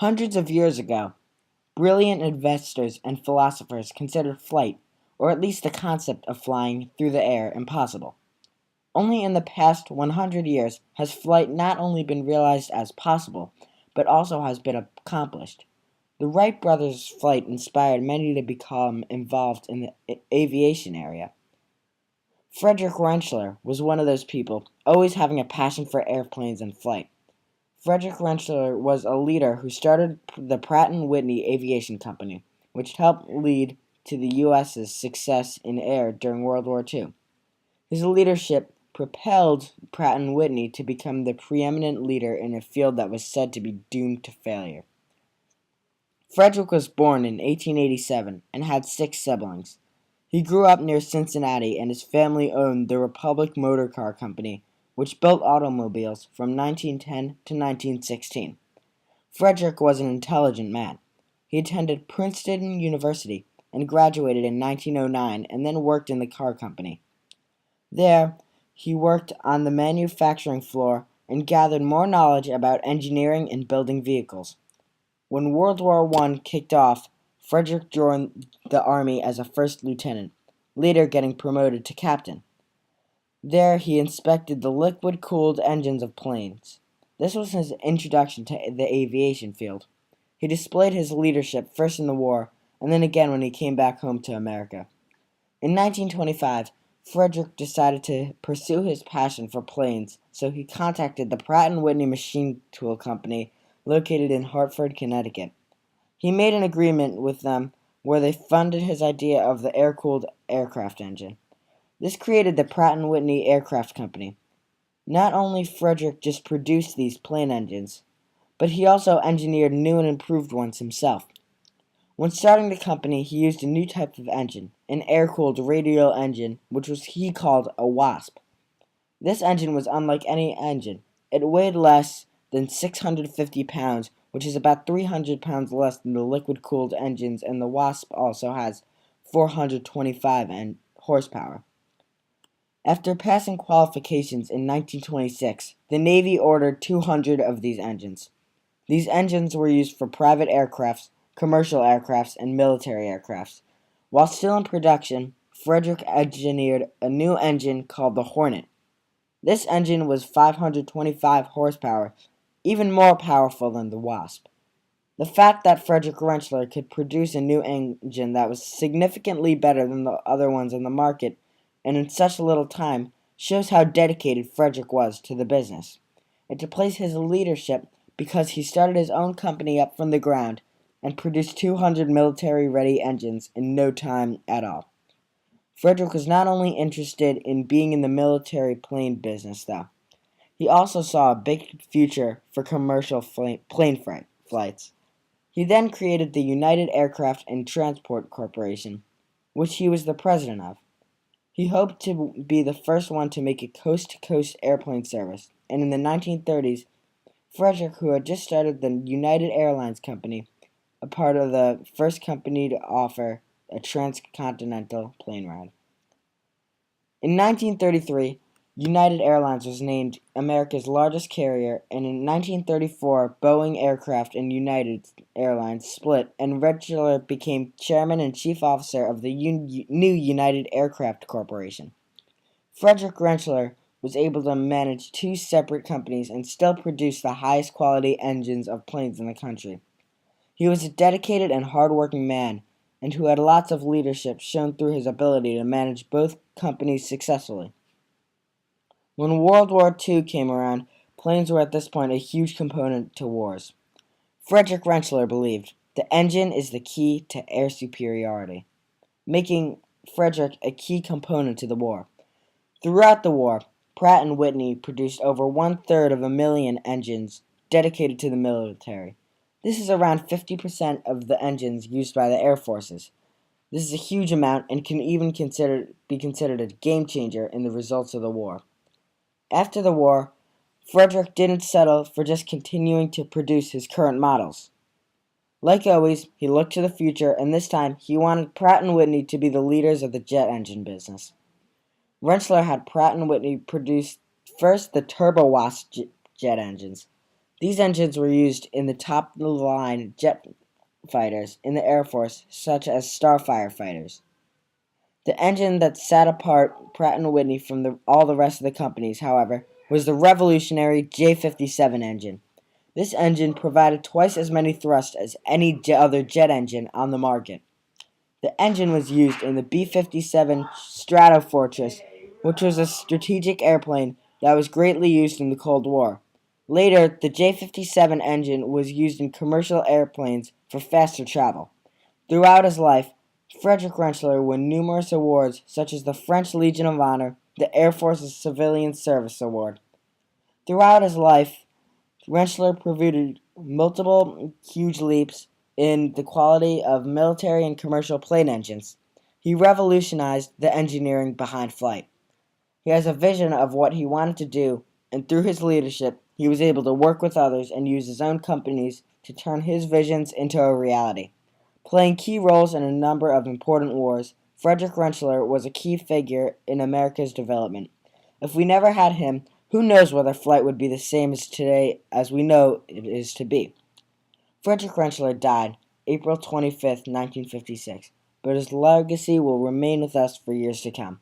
Hundreds of years ago, brilliant inventors and philosophers considered flight, or at least the concept of flying through the air, impossible. Only in the past 100 years has flight not only been realized as possible, but also has been accomplished. The Wright brothers' flight inspired many to become involved in the aviation area. Frederick Rentschler was one of those people, always having a passion for airplanes and flight. Frederick Rentschler was a leader who started the Pratt& Whitney Aviation Company, which helped lead to the U.S.'s success in air during World War II. His leadership propelled Pratt& Whitney to become the preeminent leader in a field that was said to be doomed to failure. Frederick was born in 1887 and had 6 siblings. He grew up near Cincinnati, and his family owned the Republic Motor Car Company, which built automobiles from 1910 to 1916. Frederick was an intelligent man. He attended Princeton University and graduated in 1909 and then worked in the car company. There, he worked on the manufacturing floor and gathered more knowledge about engineering and building vehicles. When World War I kicked off, Frederick joined the Army as a first lieutenant, later getting promoted to captain. There, he inspected the liquid-cooled engines of planes. This was his introduction to the aviation field. He displayed his leadership first in the war, and then again when he came back home to America. In 1925, Frederick decided to pursue his passion for planes, so he contacted the Pratt & Whitney Machine Tool Company located in Hartford, Connecticut. He made an agreement with them where they funded his idea of the air-cooled aircraft engine. This created the Pratt & Whitney Aircraft Company. Not only Frederick just produced these plane engines, but he also engineered new and improved ones himself. When starting the company, he used a new type of engine, an air-cooled radial engine, which he called a WASP. This engine was unlike any engine. It weighed less than 650 pounds, which is about 300 pounds less than the liquid-cooled engines, and the WASP also has 425 horsepower. After passing qualifications in 1926, the Navy ordered 200 of these engines. These engines were used for private aircrafts, commercial aircrafts, and military aircrafts. While still in production, Frederick engineered a new engine called the Hornet. This engine was 525 horsepower, even more powerful than the Wasp. The fact that Frederick Rentschler could produce a new engine that was significantly better than the other ones on the market and in such little time shows how dedicated Frederick was to the business. It displays his leadership because he started his own company up from the ground and produced 200 military-ready engines in no time at all. Frederick was not only interested in being in the military plane business, though. He also saw a big future for commercial plane flights. He then created the United Aircraft and Transport Corporation, which he was the president of. He hoped to be the first one to make a coast-to-coast airplane service, and in the 1930s, Frederick, who had just started the United Airlines Company, a part of the first company to offer a transcontinental plane ride. In 1933, United Airlines was named America's largest carrier, and in 1934, Boeing Aircraft and United Airlines split, and Rentschler became chairman and chief officer of the new United Aircraft Corporation. Frederick Rentschler was able to manage 2 separate companies and still produce the highest quality engines of planes in the country. He was a dedicated and hard-working man, and who had lots of leadership shown through his ability to manage both companies successfully. When World War II came around, planes were at this point a huge component to wars. Frederick Rentschler believed the engine is the key to air superiority, making Frederick a key component to the war. Throughout the war, Pratt & Whitney produced over 1/3 of a million engines dedicated to the military. This is around 50% of the engines used by the Air Forces. This is a huge amount and can even be considered a game changer in the results of the war. After the war, Frederick didn't settle for just continuing to produce his current models. Like always, he looked to the future, and this time he wanted Pratt & Whitney to be the leaders of the jet engine business. Rentschler had Pratt & Whitney produce first the turbo-wasp jet engines. These engines were used in the top-of-the-line jet fighters in the Air Force, such as Starfire fighters. The engine that set apart Pratt & Whitney from all the rest of the companies, however, was the revolutionary J-57 engine. This engine provided twice as many thrust as any other jet engine on the market. The engine was used in the B-57 Stratofortress, which was a strategic airplane that was greatly used in the Cold War. Later, the J-57 engine was used in commercial airplanes for faster travel. Throughout his life, Frederick Rentschler won numerous awards such as the French Legion of Honor, the Air Force's Civilian Service Award. Throughout his life, Rentschler proved multiple huge leaps in the quality of military and commercial plane engines. He revolutionized the engineering behind flight. He has a vision of what he wanted to do, and through his leadership, he was able to work with others and use his own companies to turn his visions into a reality. Playing key roles in a number of important wars, Frederick Rentschler was a key figure in America's development. If we never had him, who knows whether flight would be the same as today as we know it is to be. Frederick Rentschler died April 25, 1956, but his legacy will remain with us for years to come.